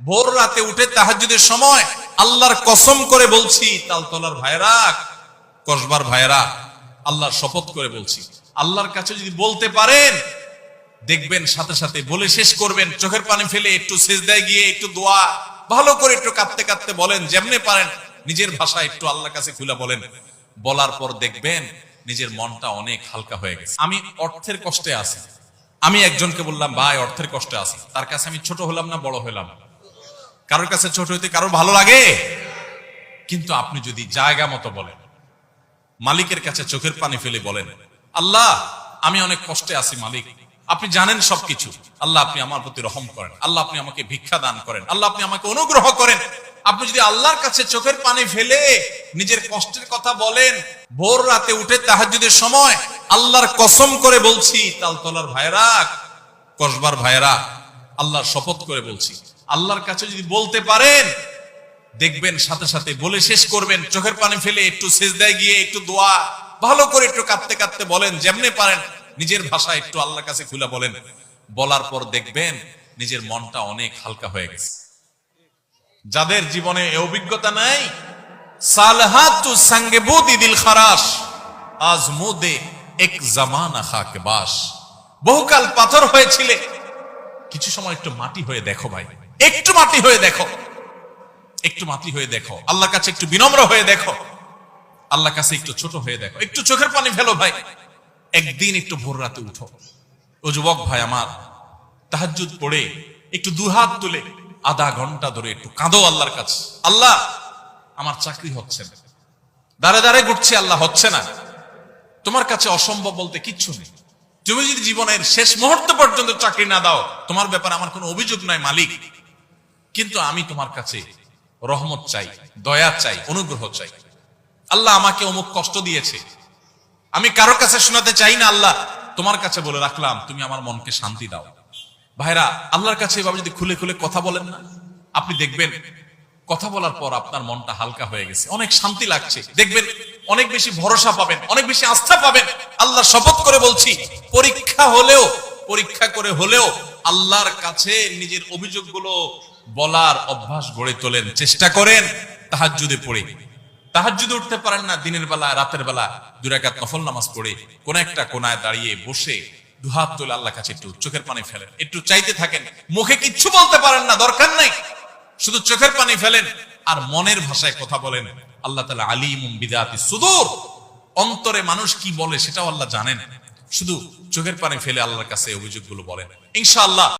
ভোর রাতে উঠে তাহাজ্জুদের সময় আল্লাহর কসম করে বলছি, তালতলার ভাইরা, কসবার ভাইরা, আল্লাহর শপথ করে বলছি, আল্লাহর কাছে যদি বলতে পারেন দেখবেন সাথে সাথে বলে শেষ করবেন, চোখের পানি ফেলে একটু সিজদায় গিয়ে একটু দোয়া ভালো করে একটু কাঁদতে কাঁদতে বলেন, যেমনে পারেন নিজের ভাষায় একটু আল্লাহর কাছে খুলে বলেন। বলার পর দেখবেন নিজের মনটা অনেক হালকা হয়ে গেছে। আমি অর্থের কষ্টে আছি, আমি একজনকে বললাম ভাই অর্থের কষ্টে আছি, তার কাছে আমি ছোট হলাম না বড় হলাম? কারোর কাছে ছোট হইতে কারোর ভালো লাগে? কিন্তু আপনি যদি জায়গা মতো বলেন, মালিকের কাছে চোখের পানি ফেলে বলেন, আল্লাহ আমি অনেক কষ্টে আছি মালিক, আপনি জানেন সবকিছু, আল্লাহ আপনি আমার প্রতি রহম করেন, আল্লাহ আপনি আমাকে ভিক্ষা দান করেন, আল্লাহ আপনি আমাকে অনুগ্রহ করেন। আপনি যদি আল্লাহর কাছে চোখের পানি ফেলে নিজের কষ্টের কথা বলেন, ভোর রাতে উঠে তাহাজ্জুদের সময় আল্লাহর কসম করে বলছি, তালতলার ভাইরা, কসবার ভাইরা, আল্লাহর শপথ করে বলছি, আল্লাহর কাছে যদি বলতে পারেন দেখবেন সাথে সাথে বলে শেষ করবেন, চোখের পানি ফেলে একটু সিজদায় গিয়ে একটু দোয়া ভালো করে একটু কাঁদতে কাঁদতে বলেন, যেমনে পারেন নিজের ভাষায় একটু আল্লাহর কাছে খুলে বলেন। বলার পর দেখবেন নিজের মনটা অনেক হালকা হয়ে গেছে। যাদের জীবনে এই অভিজ্ঞতা নাই, সালহাতু সঙ্গে বুদি দিল খারাস আজমুদে এক জামানা খাকে বাস, বহুকাল পাথর হয়েছিলে, কিছু সময় একটু মাটি হয়ে দেখো ভাই, একটু মাটি হয়ে দেখো, একটু মাটি হয়ে দেখো, আল্লাহর কাছে একটু বিনম্র হয়ে দেখো, আল্লাহর কাছে একটু ছোট হয়ে দেখো, একটু চোখের পানি ফেলো ভাই, একদিন একটু ভোর রাতে উঠো। ও যুবক ভাই আমার, তাহাজ্জুদ পড়ে একটু দুহাত তুলে আধা ঘন্টা ধরে একটু কাঁদো আল্লাহর কাছে, আল্লাহ আমার চাকরি হচ্ছে না, দাঁড়ে দাঁড়ে ঘুরছি, আল্লাহ হচ্ছে না, তোমার কাছে অসম্ভব বলতে কিচ্ছু নেই, তুমি যদি জীবনের শেষ মুহূর্ত পর্যন্ত চাকরি না দাও, তোমার ব্যাপারে আমার কোনো অভিযোগ নাই মালিক, কিন্তু আমি তোমার কাছে রহমত চাই, দয়া চাই, অনুগ্রহ চাই। আল্লাহ আমাকে অমুক কষ্ট দিয়েছে, আমি কারোর কাছে শোনাতে চাই না, আল্লাহ তোমার কাছে বলে রাখলাম, তুমি আমার মনকে শান্তি দাও। ভাইরা, আল্লাহর কাছে এভাবে যদি খুলে খুলে কথা বলেন না, আপনি দেখবেন কথা বলার পর আপনার মনটা হালকা হয়ে গেছে, অনেক শান্তি লাগছে, দেখবেন অনেক বেশি ভরসা পাবেন, অনেক বেশি আস্থা পাবেন। আল্লাহ শপথ করে বলছি, পরীক্ষা হলেও, পরীক্ষা করে হলেও আল্লাহর কাছে নিজের অভিযোগগুলো বলার অভ্যাস গড়ে তোলেন, চেষ্টা করেন। তাহাজ্জুদে পড়ে, তাহাজ্জুদে উঠতে পারেন না, দিনের বেলা রাতের বেলা 2 রাকাত নফল নামাজ পড়ে কোন একটা কোনায় দাঁড়িয়ে বসে দুহাত তুলে আল্লাহর কাছে একটু চোখের পানি ফেলেন, একটু চাইতে থাকেন, মুখে কিচ্ছু বলতে পারেন না, দরকার নাই, শুধু চোখের পানি ফেলেন আর মনের ভাষায় কথা বলেন। আল্লাহ তাআলা আলিমুম বিযাতি সুদূর, অন্তরে মানুষ কি বলে সেটাও আল্লাহ জানেন। শুধু চোখের পানি ফেলে আল্লাহর কাছে অভিযোগগুলো বলেন, ইনশাআল্লাহ